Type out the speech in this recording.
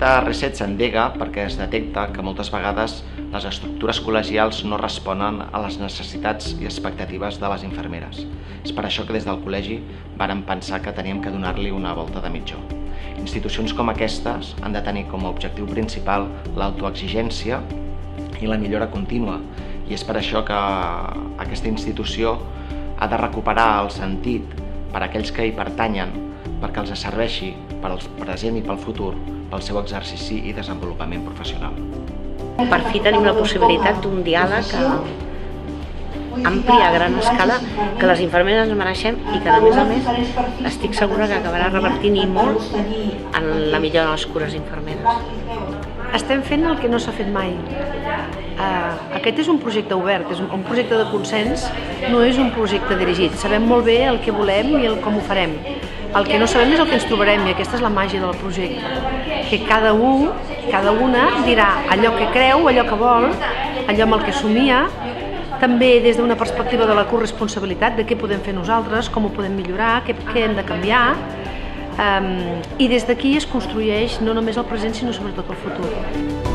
projecte Reset s'endega perquè es detecta que moltes vegades les estructures col·legials no responen a les necessitats i expectatives de les infermeres. És per això que des del col·legi vàrem pensar que teníem que donar-li una volta de mitjó. Institucions com aquestes han de tenir com a objectiu principal l'autoexigència i la millora contínua, i és per això que aquesta institució ha de recuperar el sentit per a aquells que hi pertanyen, perquè els serveixi per al present i pel futur, pel seu exercici i desenvolupament professional. Per fi tenim la possibilitat d'un diàleg ampli a gran escala que les infermeres ens mereixem i que, a més, estic segura que acabarà revertint i molt en la millora de les cures infermeres. Estem fent el que no s'ha fet mai. Aquest és un projecte obert, és un projecte de consens, no és un projecte dirigit. Sabem molt bé el que volem i com ho farem. El que no sabem és el que ens trobarem, i aquesta és la màgia del projecte. Que cada una dirà allò que creu, allò que vol, allò amb el que somia, també des d'una perspectiva de la corresponsabilitat, de què podem fer nosaltres, com ho podem millorar, què hem de canviar, i des d'aquí es construeix no només el present, sinó sobretot el futur.